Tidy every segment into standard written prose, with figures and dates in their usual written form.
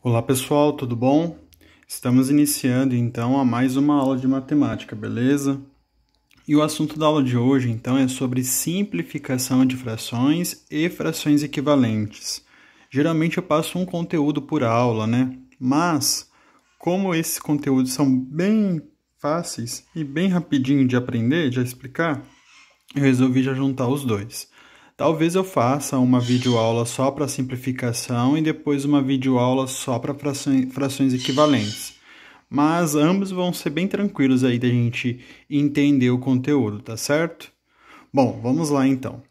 Olá pessoal, tudo bom? Estamos iniciando então a mais uma aula de matemática, beleza? E o assunto da aula de hoje então é sobre simplificação de frações e frações equivalentes. Geralmente eu passo um conteúdo por aula, né? Mas como esses conteúdos são bem fáceis e bem rapidinho de aprender, de explicar, eu resolvi já juntar os dois. Talvez eu faça uma videoaula só para simplificação e depois uma videoaula só para frações equivalentes. Mas ambos vão ser bem tranquilos aí da gente entender o conteúdo, tá certo? Bom, vamos lá então.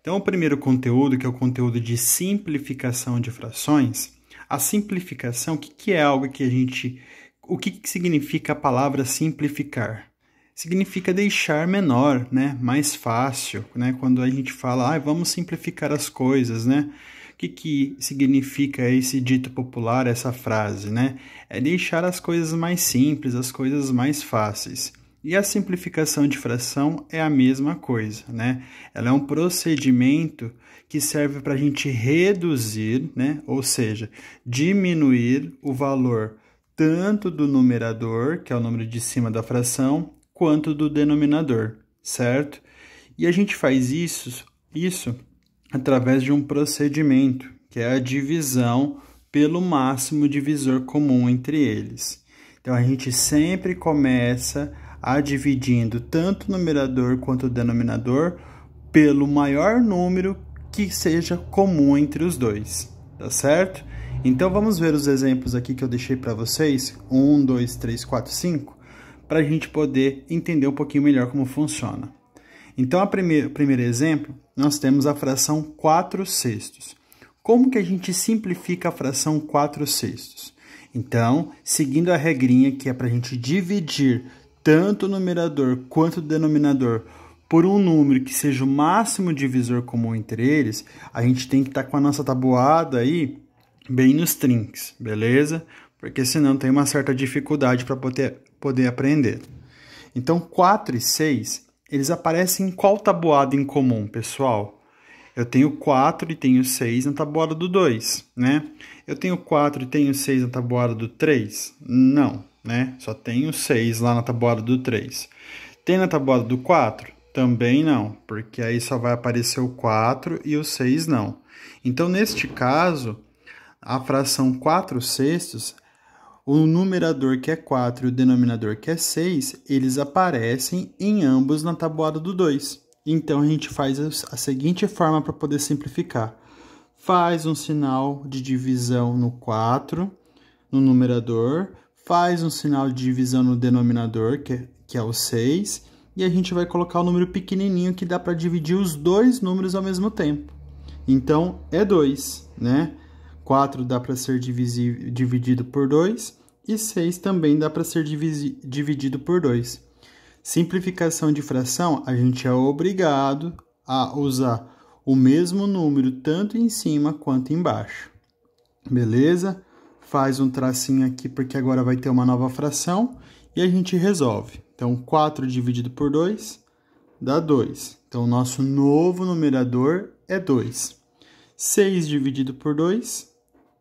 Então, o primeiro conteúdo, que é o conteúdo de simplificação de frações, a simplificação, o que é algo que a gente... O que significa a palavra simplificar? Significa deixar menor, né? Mais fácil, né? Quando a gente fala, vamos simplificar as coisas, né? O que significa esse dito popular, essa frase, né? É deixar as coisas mais simples, as coisas mais fáceis. E a simplificação de fração é a mesma coisa, né? Ela é um procedimento que serve para a gente reduzir, né? Ou seja, diminuir o valor tanto do numerador, que é o número de cima da fração, quanto do denominador, certo? E a gente faz isso através de um procedimento, que é a divisão pelo máximo divisor comum entre eles. Então, a gente sempre começa dividindo tanto o numerador quanto o denominador pelo maior número que seja comum entre os dois, tá certo? Então, vamos ver os exemplos aqui que eu deixei para vocês, 1, 2, 3, 4, 5, para a gente poder entender um pouquinho melhor como funciona. Então, o primeiro exemplo, nós temos a fração 4/6. Como que a gente simplifica a fração 4/6? Então, seguindo a regrinha que é para a gente dividir tanto o numerador quanto o denominador por um número que seja o máximo divisor comum entre eles, a gente tem que estar com a nossa tabuada aí bem nos trinques, beleza? Porque senão tem uma certa dificuldade para poder aprender. Então, 4 e 6, eles aparecem em qual tabuada em comum, pessoal? Eu tenho 4 e tenho 6 na tabuada do 2, né? Eu tenho 4 e tenho 6 na tabuada do 3? Não, né? Só tenho 6 lá na tabuada do 3. Tem na tabuada do 4? Também não, porque aí só vai aparecer o 4 e o 6 não. Então, neste caso, a fração 4/6, o numerador que é 4 e o denominador que é 6, eles aparecem em ambos na tabuada do 2. Então, a gente faz a seguinte forma para poder simplificar. Faz um sinal de divisão no 4, no numerador, faz um sinal de divisão no denominador, que é o 6, e a gente vai colocar o número pequenininho que dá para dividir os dois números ao mesmo tempo. Então, é 2, né? 4 dá para ser dividido por 2 e 6 também dá para ser dividido por 2. Simplificação de fração, a gente é obrigado a usar o mesmo número tanto em cima quanto embaixo. Beleza? Faz um tracinho aqui porque agora vai ter uma nova fração e a gente resolve. Então, 4 dividido por 2 dá 2. Então, o nosso novo numerador é 2. 6 dividido por 2,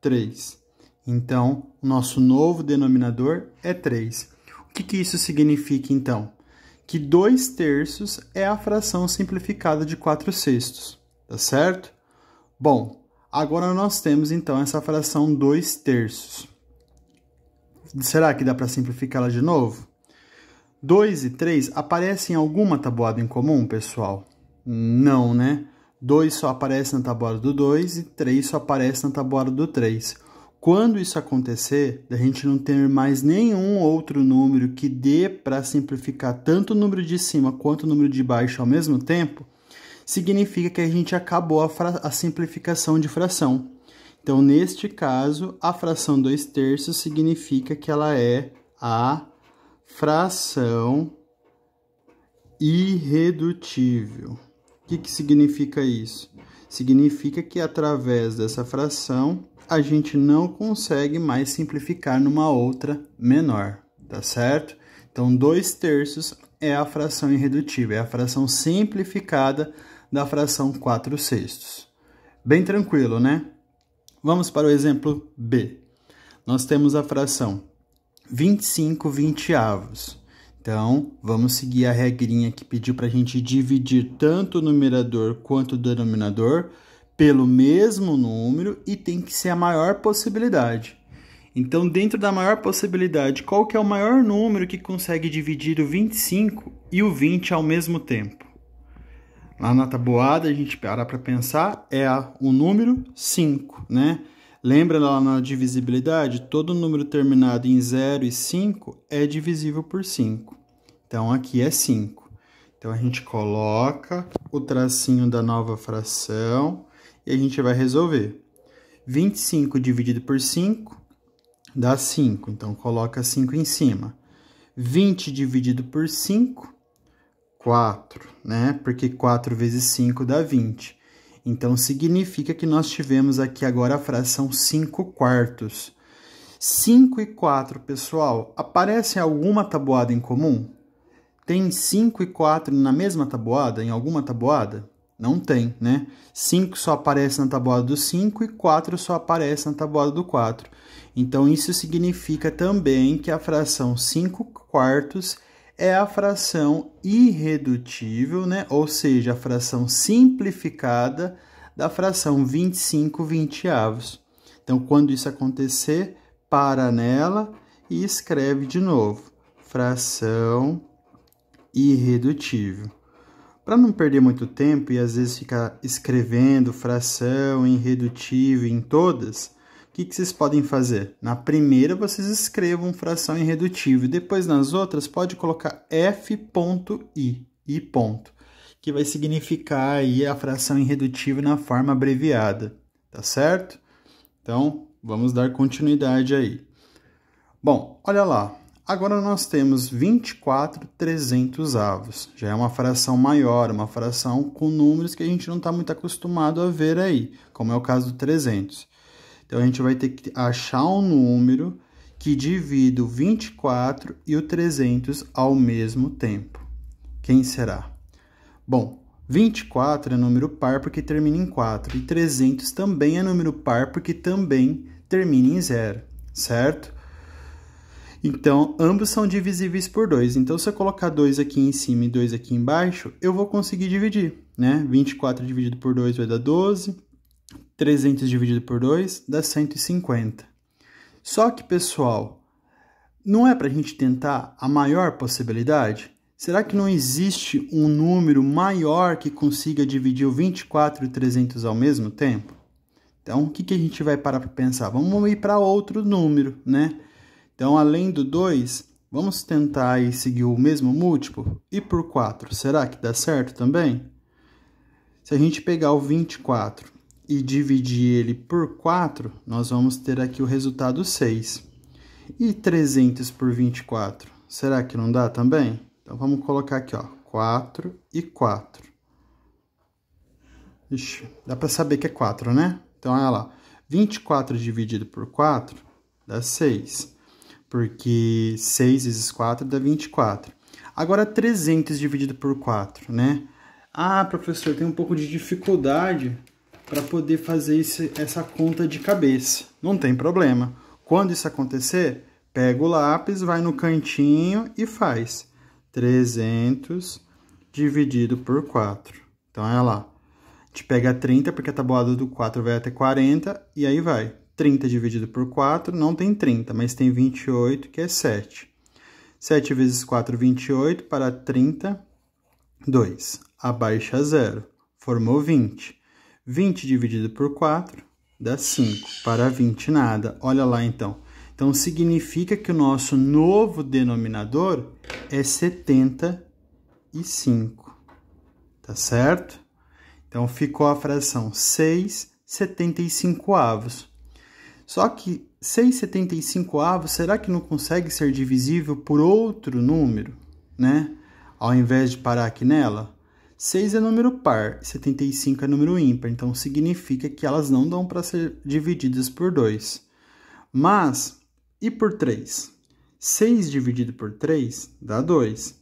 3. Então, o nosso novo denominador é 3. O que isso significa, então? Que 2/3 é a fração simplificada de 4/6, tá certo? Bom, agora nós temos, então, essa fração 2/3. Será que dá para simplificá-la de novo? 2 e 3 aparecem em alguma tabuada em comum, pessoal? Não, né? 2 só aparece na tabuada do 2 e 3 só aparece na tabuada do 3. Quando isso acontecer, a gente não ter mais nenhum outro número que dê para simplificar tanto o número de cima quanto o número de baixo ao mesmo tempo, significa que a gente acabou a simplificação de fração. Então, neste caso, a fração 2/3 significa que ela é a fração irredutível. O que significa isso? Significa que através dessa fração a gente não consegue mais simplificar numa outra menor, tá certo? Então, 2/3 é a fração irredutível, é a fração simplificada da fração 4/6. Bem tranquilo, né? Vamos para o exemplo B. nós temos a fração 25 vinteavos. Então, vamos seguir a regrinha que pediu para a gente dividir tanto o numerador quanto o denominador pelo mesmo número e tem que ser a maior possibilidade. Então, dentro da maior possibilidade, qual que é o maior número que consegue dividir o 25 e o 20 ao mesmo tempo? Lá na tabuada, a gente para pensar, é o número 5, né? Lembra lá na divisibilidade? Todo número terminado em 0 e 5 é divisível por 5. Então, aqui é 5. Então, a gente coloca o tracinho da nova fração e a gente vai resolver. 25 dividido por 5 dá 5. Então, coloca 5 em cima. 20 dividido por 5, 4, né? Porque 4 vezes 5 dá 20. Então, significa que nós tivemos aqui agora a fração 5 quartos. 5 e 4, pessoal, aparece alguma tabuada em comum? Tem 5 e 4 na mesma tabuada, em alguma tabuada? Não tem, né? 5 só aparece na tabuada do 5 e 4 só aparece na tabuada do 4. Então, isso significa também que a fração 5 quartos é a fração irredutível, né? Ou seja, a fração simplificada da fração 25 vinteavos. Então, quando isso acontecer, para nela e escreve de novo. Fração irredutível. Para não perder muito tempo e às vezes ficar escrevendo fração irredutível em todas, o que vocês podem fazer? Na primeira, vocês escrevam fração irredutível. Depois, nas outras, pode colocar f.i, i ponto, que vai significar aí a fração irredutível na forma abreviada, tá certo? Então, vamos dar continuidade aí. Bom, olha lá. Agora nós temos 24 trezentos-avos. Já é uma fração maior, uma fração com números que a gente não está muito acostumado a ver aí, como é o caso do 300. Então, a gente vai ter que achar um número que divida o 24 e o 300 ao mesmo tempo. Quem será? Bom, 24 é número par porque termina em 4. E 300 também é número par porque também termina em 0, certo? Então, ambos são divisíveis por 2. Então, se eu colocar 2 aqui em cima e 2 aqui embaixo, eu vou conseguir dividir, né? 24 dividido por 2 vai dar 12. 300 dividido por 2 dá 150. Só que, pessoal, não é para a gente tentar a maior possibilidade? Será que não existe um número maior que consiga dividir o 24 e o 300 ao mesmo tempo? Então, o que a gente vai parar para pensar? Vamos ir para outro número, né? Então, além do 2, vamos tentar aí seguir o mesmo múltiplo? E por 4, será que dá certo também? Se a gente pegar o 24 e dividir ele por 4, nós vamos ter aqui o resultado 6. E 300 por 24, será que não dá também? Então, vamos colocar aqui, ó, 4 e 4. Ixi, dá para saber que é 4, né? Então, olha lá, 24 dividido por 4 dá 6, porque 6 vezes 4 dá 24. Agora, 300 dividido por 4, né? Ah, professor, tem um pouco de dificuldade para poder fazer essa conta de cabeça. Não tem problema. Quando isso acontecer, pega o lápis, vai no cantinho e faz 300 dividido por 4. Então, olha lá. A gente pega 30, porque a tabuada do 4 vai até 40, e aí vai. 30 dividido por 4 não tem 30, mas tem 28, que é 7. 7 vezes 4, 28, para 32. Abaixa 0, formou 20. 20 dividido por 4 dá 5, para 20 nada. Olha lá, então. Então, significa que o nosso novo denominador é 75, tá certo? Então, ficou a fração 6/75. Só que 6/75, será que não consegue ser divisível por outro número, né? Ao invés de parar aqui nela? 6 é número par, 75 é número ímpar, então significa que elas não dão para ser divididas por 2. Mas, e por 3? 6 dividido por 3 dá 2.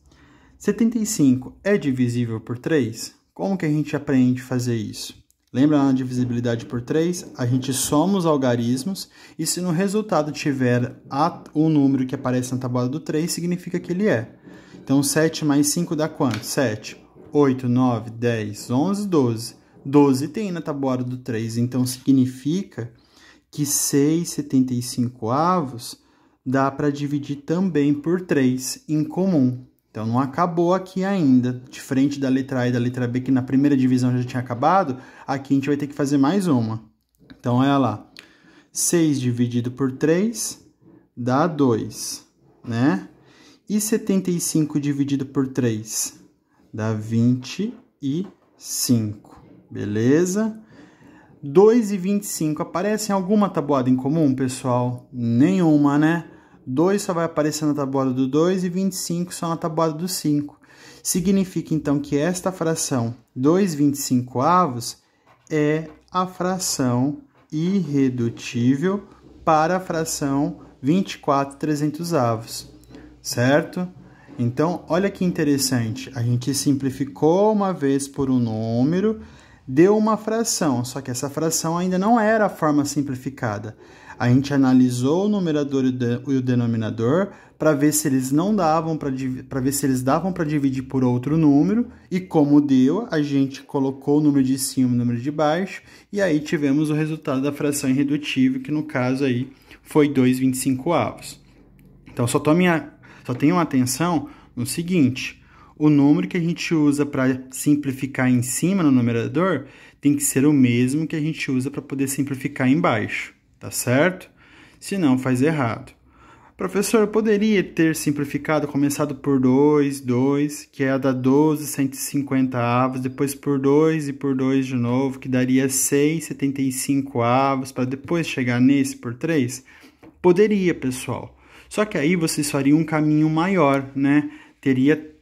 75 é divisível por 3? Como que a gente aprende a fazer isso? Lembra lá na divisibilidade por 3? A gente soma os algarismos e se no resultado tiver o número que aparece na tabuada do 3, significa que ele é. Então, 7 mais 5 dá quanto? 7, 8, 9, 10, 11, 12. 12 tem na tabuada do 3, então significa que 6,75 dá para dividir também por 3 em comum. Então, não acabou aqui ainda, diferente da letra A e da letra B, que na primeira divisão já tinha acabado, aqui a gente vai ter que fazer mais uma. Então, olha lá, 6 dividido por 3 dá 2, né? E 75 dividido por 3 dá 25, beleza? 2 e 25 aparecem em alguma tabuada em comum, pessoal? Nenhuma, né? 2 só vai aparecer na tabuada do 2 e 25 só na tabuada do 5. Significa, então, que esta fração 2/25 é a fração irredutível para a fração 24/300, certo? Então, olha que interessante. A gente simplificou uma vez por um número, deu uma fração, só que essa fração ainda não era a forma simplificada. A gente analisou o numerador e o denominador para ver se eles não davam para ver se eles davam para dividir por outro número, e como deu, a gente colocou o número de cima e o número de baixo, e aí tivemos o resultado da fração irredutível, que no caso aí foi 2/25. Então só tenham atenção no seguinte: o número que a gente usa para simplificar em cima no numerador tem que ser o mesmo que a gente usa para poder simplificar embaixo, tá certo? Senão faz errado. Professor, eu poderia ter simplificado, começado por 2, que é a da 12/150, depois por 2 e por 2 de novo, que daria 6/75, para depois chegar nesse por 3? Poderia, pessoal. Só que aí vocês fariam um caminho maior, né? Teria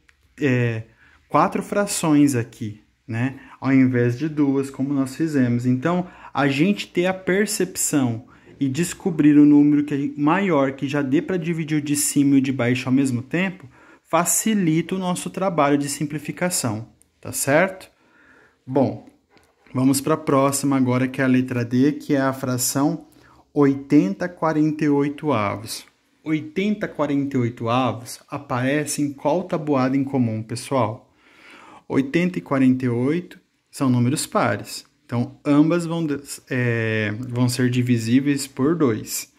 4 frações aqui, né? Ao invés de 2, como nós fizemos. Então, a gente ter a percepção e descobrir o número maior que já dê para dividir o de cima e o de baixo ao mesmo tempo, facilita o nosso trabalho de simplificação, tá certo? Bom, vamos para a próxima agora, que é a letra D, que é a fração 80/48. 80/48 aparece em qual tabuada em comum, pessoal? 80 e 48 são números pares. Então, ambas vão ser divisíveis por 2.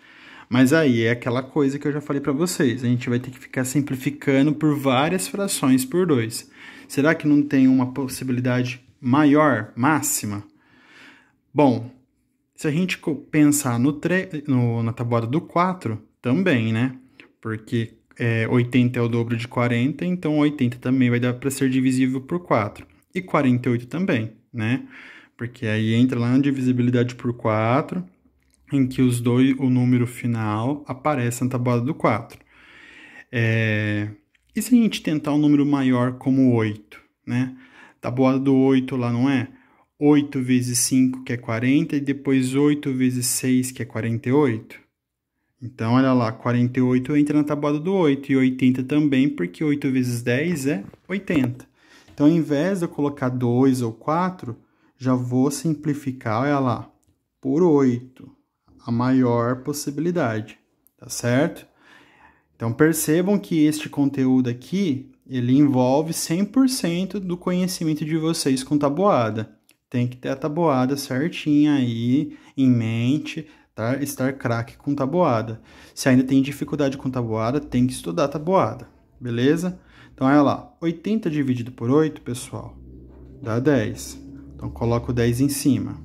Mas aí é aquela coisa que eu já falei para vocês. A gente vai ter que ficar simplificando por várias frações por 2. Será que não tem uma possibilidade maior, máxima? Bom, se a gente pensar na tabuada do 4, também, né? Porque 80 é o dobro de 40, então 80 também vai dar para ser divisível por 4. E 48 também, né? Porque aí entra lá na divisibilidade por 4, em que o número final aparece na tabuada do 4. E se a gente tentar um número maior como 8, né? Tabuada do 8 lá, não é? 8 vezes 5, que é 40, e depois 8 vezes 6, que é 48. Então, olha lá, 48 entra na tabuada do 8, e 80 também, porque 8 vezes 10 é 80. Então, ao invés de eu colocar 2 ou 4, já vou simplificar, olha lá, por 8, a maior possibilidade, tá certo? Então, percebam que este conteúdo aqui, ele envolve 100% do conhecimento de vocês com tabuada. Tem que ter a tabuada certinha aí em mente, tá? Estar craque com tabuada. Se ainda tem dificuldade com tabuada, tem que estudar tabuada, beleza? Então, olha lá, 80 dividido por 8, pessoal, dá 10. Então, coloco 10 em cima.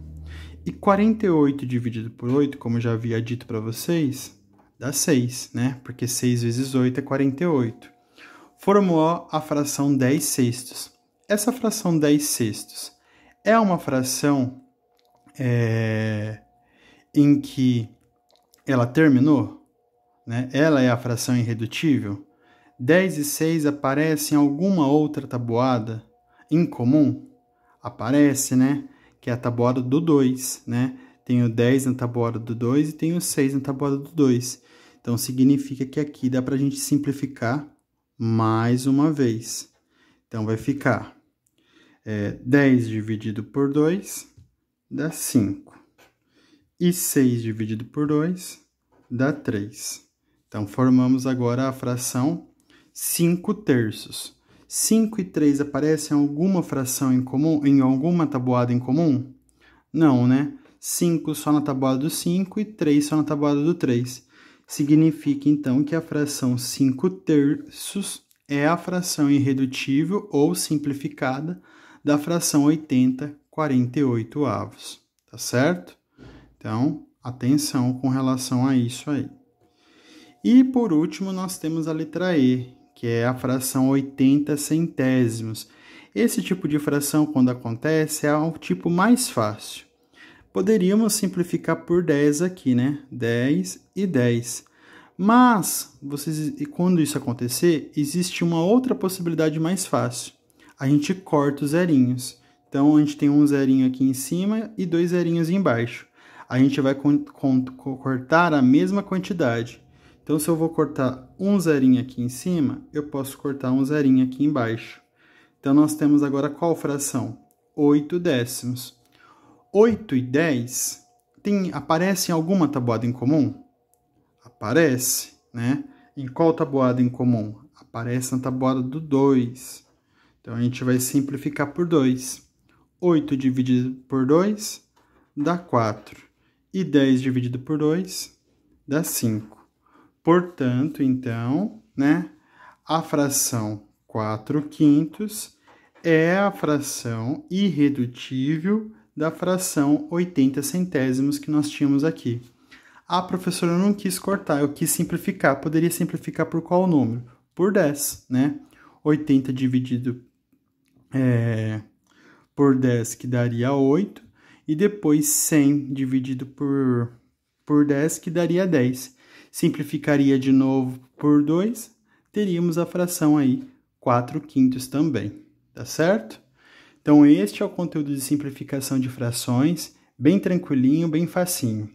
E 48 dividido por 8, como eu já havia dito para vocês, dá 6, né? Porque 6 vezes 8 é 48. Formou a fração 10 sextos. Essa fração 10 sextos é uma fração em que ela terminou, né? Ela é a fração irredutível. 10 e 6 aparecem em alguma outra tabuada em comum? Aparece, né? Que é a tabuada do 2, né? Tem o 10 na tabuada do 2 e tem o 6 na tabuada do 2. Então, significa que aqui dá para a gente simplificar mais uma vez. Então, vai ficar 10 dividido por 2 dá 5. E 6 dividido por 2 dá 3. Então, formamos agora a fração 5 terços. 5 e 3 aparecem em alguma fração em comum, em alguma tabuada em comum? Não, né? 5 só na tabuada do 5 e 3 só na tabuada do 3. Significa, então, que a fração 5 terços é a fração irredutível ou simplificada da fração 80/48 avos. Tá certo? Então, atenção com relação a isso aí. E, por último, nós temos a letra E, que é a fração 80 centésimos. Esse tipo de fração, quando acontece, é o tipo mais fácil. Poderíamos simplificar por 10 aqui, né? 10 e 10. Mas, quando isso acontecer, existe uma outra possibilidade mais fácil. A gente corta os zerinhos. Então, a gente tem um zerinho aqui em cima e 2 zerinhos embaixo. A gente vai cortar a mesma quantidade. Então, se eu vou cortar um zerinho aqui em cima, eu posso cortar um zerinho aqui embaixo. Então, nós temos agora qual fração? 8 décimos. 8 e 10 aparecem em alguma tabuada em comum? Aparece, né? Em qual tabuada em comum? Aparece na tabuada do 2. Então, a gente vai simplificar por 2. 8 dividido por 2 dá 4. E 10 dividido por 2 dá 5. Portanto, então, né, a fração 4/5 é a fração irredutível da fração 80 centésimos que nós tínhamos aqui. A professora não quis cortar, eu quis simplificar. Poderia simplificar por qual número? Por 10, né? 80 dividido por 10, que daria 8. E depois 100 dividido por 10, que daria 10. Simplificaria de novo por 2, teríamos a fração aí 4/5 também, tá certo? Então, este é o conteúdo de simplificação de frações, bem tranquilinho, bem facinho.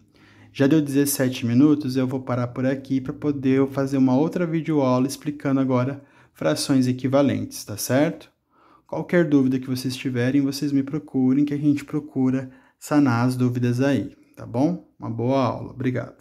Já deu 17 minutos, eu vou parar por aqui para poder fazer uma outra videoaula explicando agora frações equivalentes, tá certo? Qualquer dúvida que vocês tiverem, vocês me procurem, que a gente procura sanar as dúvidas aí, tá bom? Uma boa aula, obrigado.